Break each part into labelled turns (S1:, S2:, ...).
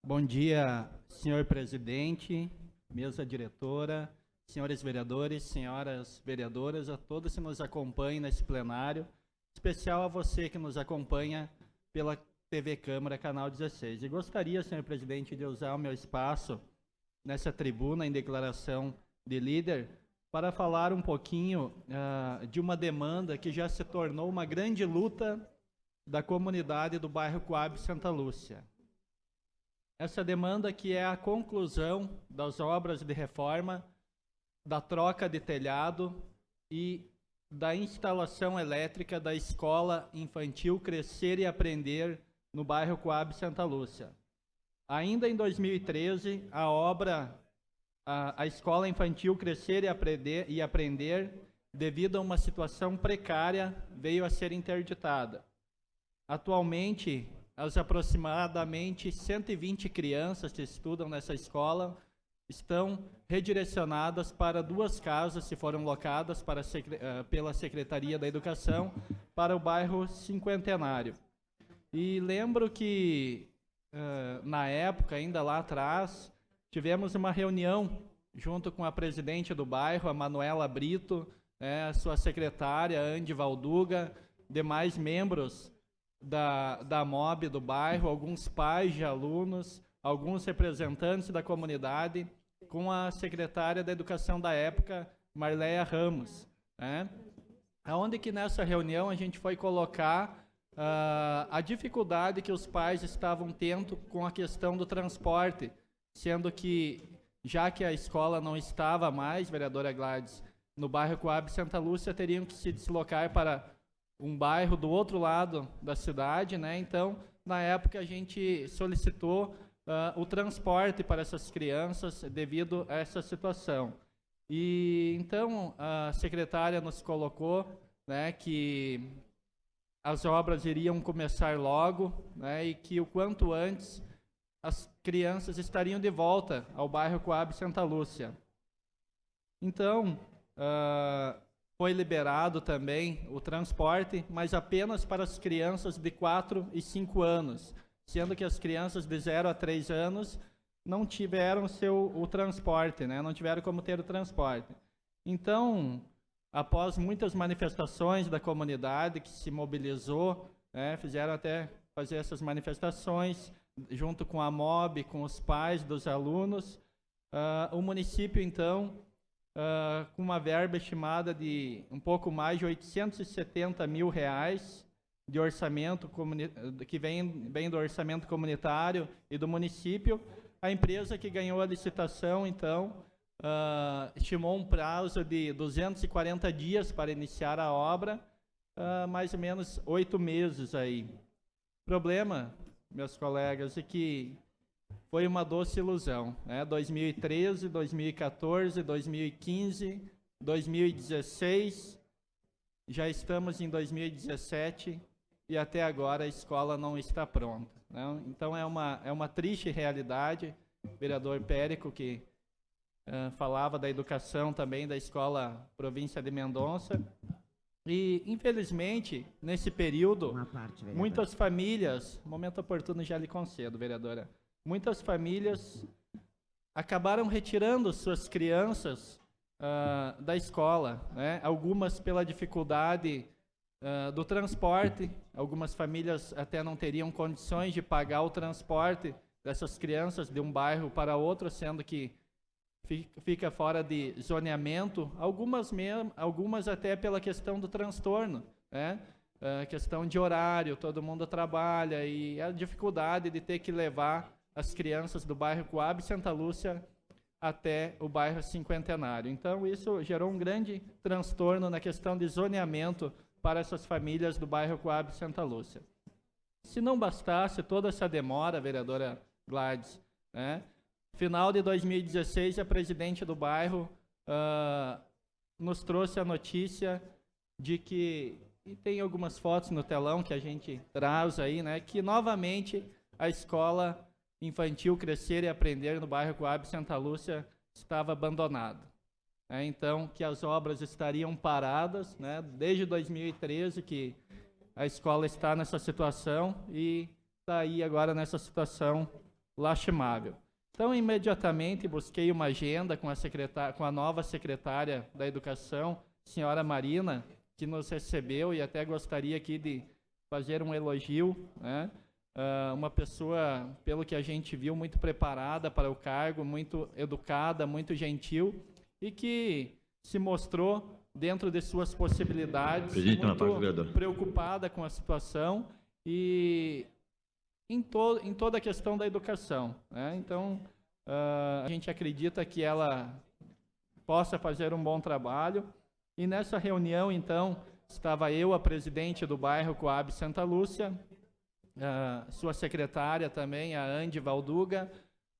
S1: Bom dia, senhor presidente, mesa diretora, senhores vereadores, senhoras vereadoras, a todos que nos acompanham nesse plenário, especial a você que nos acompanha pela TV Câmara, canal 16. E gostaria, senhor presidente, de usar o meu espaço nessa tribuna em declaração de líder para falar um pouquinho de uma demanda que já se tornou uma grande luta da comunidade do bairro Coab Santa Lúcia. Essa demanda que é a conclusão das obras de reforma, da troca de telhado e da instalação elétrica da Escola Infantil Crescer e Aprender no bairro Coab Santa Lúcia. Ainda em 2013, a Escola Infantil Crescer e Aprender, devido a uma situação precária, veio a ser interditada. Atualmente, as aproximadamente 120 crianças que estudam nessa escola estão redirecionadas para duas casas que foram locadas pela Secretaria da Educação para o bairro Cinquentenário. E lembro que, na época, ainda lá atrás, tivemos uma reunião junto com a presidente do bairro, a Manuela Brito, a sua secretária, Andy Valduga, demais membros da MOB do bairro, alguns pais de alunos, alguns representantes da comunidade, com a secretária da Educação da época, Marleia Ramos. Onde que nessa reunião a gente foi colocar a dificuldade que os pais estavam tendo com a questão do transporte, sendo que, já que a escola não estava mais, vereadora Gladys, no bairro Coab Santa Lúcia, teriam que se deslocar para um bairro do outro lado da cidade, Então, na época, a gente solicitou o transporte para essas crianças devido a essa situação. E, então, a secretária nos colocou que as obras iriam começar logo, e que o quanto antes as crianças estariam de volta ao bairro Coab Santa Lúcia. Então, foi liberado também o transporte, mas apenas para as crianças de 4 e 5 anos, sendo que as crianças de 0 a 3 anos não tiveram o transporte, não tiveram como ter o transporte. Então, após muitas manifestações da comunidade que se mobilizou, fizeram até fazer essas manifestações, junto com a MOB, com os pais dos alunos, o município, então, com uma verba estimada de um pouco mais de R$870 mil de orçamento, que vem do orçamento comunitário e do município. A empresa que ganhou a licitação, então, estimou um prazo de 240 dias para iniciar a obra, mais ou menos 8 meses aí. O problema, meus colegas, é que foi uma doce ilusão, 2013, 2014, 2015, 2016, já estamos em 2017 e até agora a escola não está pronta. Então é uma triste realidade. O vereador Périco, que falava da educação também da Escola Província de Mendonça. E, infelizmente, nesse período, muitas famílias, momento oportuno já lhe concedo, vereadora, muitas famílias acabaram retirando suas crianças da escola, algumas pela dificuldade do transporte, algumas famílias até não teriam condições de pagar o transporte dessas crianças de um bairro para outro, sendo que fica fora de zoneamento, algumas até pela questão do transtorno, questão de horário, todo mundo trabalha e a dificuldade de ter que levar as crianças do bairro Coab Santa Lúcia até o bairro Cinquentenário. Então, isso gerou um grande transtorno na questão de zoneamento para essas famílias do bairro Coab Santa Lúcia. Se não bastasse toda essa demora, vereadora Gladys, final de 2016, a presidente do bairro nos trouxe a notícia de que, e tem algumas fotos no telão que a gente traz aí, que novamente a Escola Infantil Crescer e Aprender no bairro Coab Santa Lúcia estava abandonada. Então, que as obras estariam paradas, desde 2013 que a escola está nessa situação e está aí agora nessa situação lastimável. Então, imediatamente, busquei uma agenda com a nova secretária da Educação, senhora Marina, que nos recebeu, e até gostaria aqui de fazer um elogio, né? Uma pessoa, pelo que a gente viu, muito preparada para o cargo, muito educada, muito gentil, e que se mostrou, dentro de suas possibilidades, muito preocupada com a situação e em toda a questão da educação, né? Então, a gente acredita que ela possa fazer um bom trabalho. E nessa reunião, então, estava eu, a presidente do bairro Coab Santa Lúcia, sua secretária também, a Andy Valduga,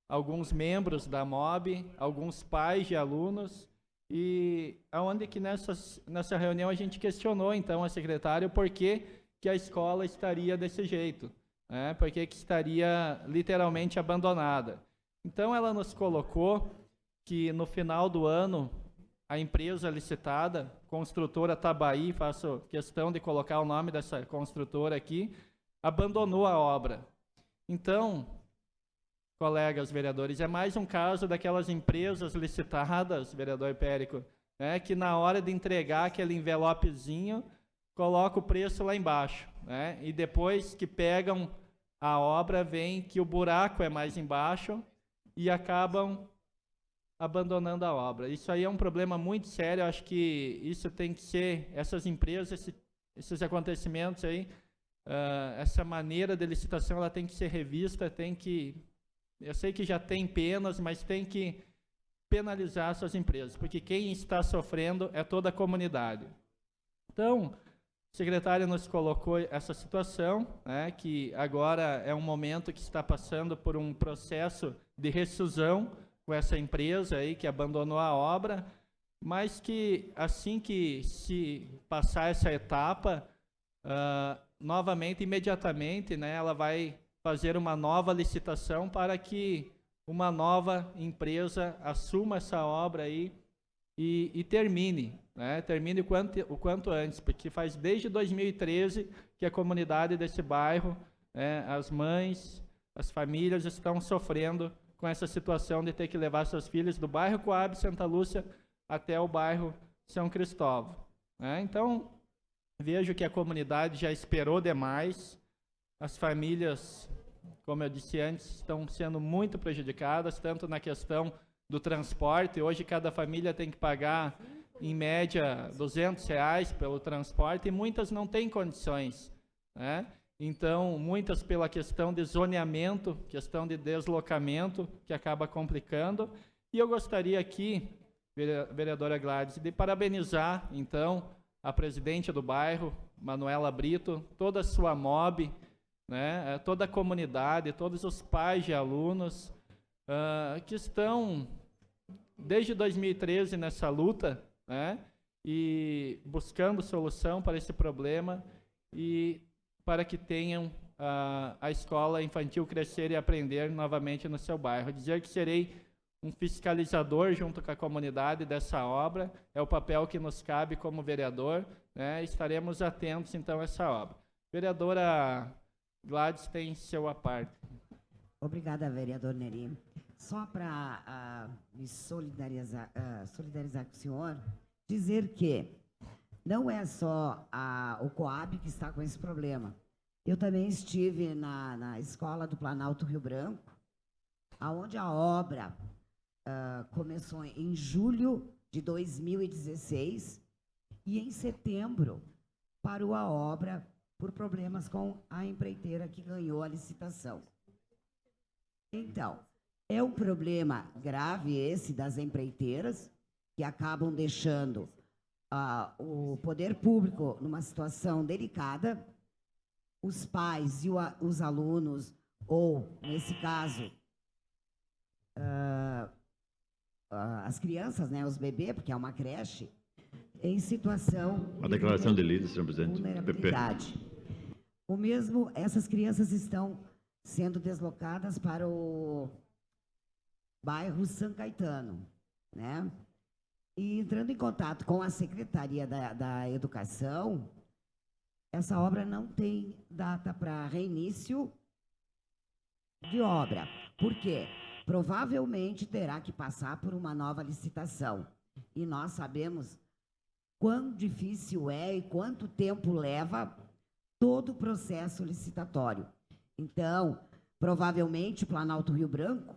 S1: alguns membros da MOB, alguns pais de alunos, e aonde que nessa reunião a gente questionou, então, a secretária por que a escola estaria desse jeito, né? Por que estaria literalmente abandonada. Então, ela nos colocou que no final do ano, a empresa licitada, construtora Tabaí, faço questão de colocar o nome dessa construtora aqui, abandonou a obra. Então, colegas vereadores, é mais um caso daquelas empresas licitadas, vereador Périco, né, que na hora de entregar aquele envelopezinho, coloca o preço lá embaixo, né, e depois que pegam a obra, vem que o buraco é mais embaixo e acabam abandonando a obra. Isso aí é um problema muito sério, acho que isso tem que ser, essas empresas, esses acontecimentos aí, essa maneira de licitação, ela tem que ser revista, eu sei que já tem penas, mas tem que penalizar essas empresas, porque quem está sofrendo é toda a comunidade. Então, a secretária nos colocou essa situação, né, que agora é um momento que está passando por um processo de rescisão com essa empresa aí que abandonou a obra, mas que assim que se passar essa etapa, novamente, imediatamente, né, ela vai fazer uma nova licitação para que uma nova empresa assuma essa obra aí e termine, né, termine o quanto antes, porque faz desde 2013 que a comunidade desse bairro, né, as mães, as famílias estão sofrendo com essa situação de ter que levar seus filhos do bairro Coab Santa Lúcia até o bairro São Cristóvão, né? Então, vejo que a comunidade já esperou demais, as famílias, como eu disse antes, estão sendo muito prejudicadas, tanto na questão do transporte. Hoje cada família tem que pagar, em média, R$200 pelo transporte, e muitas não têm condições, né? Então, muitas pela questão de zoneamento, questão de deslocamento, que acaba complicando. E eu gostaria aqui, vereadora Gladys, de parabenizar, então, a presidente do bairro, Manuela Brito, toda a sua MOB, né, toda a comunidade, todos os pais de alunos que estão, desde 2013, nessa luta, né, e buscando solução para esse problema e para que tenham a escola infantil crescer e aprender novamente no seu bairro. Dizer que serei um fiscalizador junto com a comunidade dessa obra, é o papel que nos cabe como vereador, né? Estaremos atentos, então, a essa obra. Vereadora Gladys tem seu à parte.
S2: Obrigada, vereador Neri. Só para me solidarizar com o senhor, dizer que não é só o Coab que está com esse problema. Eu também estive na escola do Planalto Rio Branco, onde a obra começou em julho de 2016 e em setembro parou a obra por problemas com a empreiteira que ganhou a licitação. Então, é um problema grave esse das empreiteiras, que acabam deixando o poder público numa situação delicada, os pais e os alunos, ou, nesse caso, as crianças, né, os bebês, porque é uma creche, em situação
S3: a declaração de líder, senhor presidente.
S2: Vulnerabilidade. Essas crianças estão sendo deslocadas para o bairro São Caetano, né? E entrando em contato com a Secretaria da Educação, essa obra não tem data para reinício de obra. Por quê? Provavelmente terá que passar por uma nova licitação. E nós sabemos quão difícil é e quanto tempo leva todo o processo licitatório. Então, provavelmente, o Planalto Rio Branco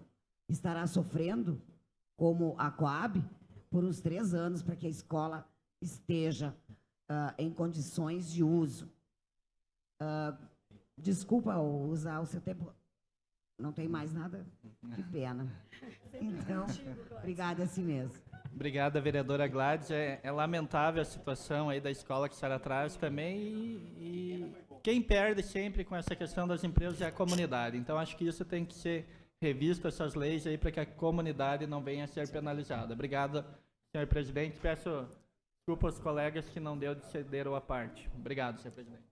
S2: estará sofrendo, como a Coab, por uns 3 anos para que a escola esteja em condições de uso. Desculpa usar o seu tempo. Não tem mais nada? Que pena. Então, obrigada, assim mesmo.
S1: Obrigada, vereadora Gladys. É lamentável a situação aí da escola que a senhora traz também e quem perde sempre com essa questão das empresas é a comunidade. Então, acho que isso tem que ser revisto, essas leis aí, para que a comunidade não venha a ser penalizada. Obrigado, senhor presidente. Peço desculpa aos colegas que não deu de ceder a parte. Obrigado, senhor presidente.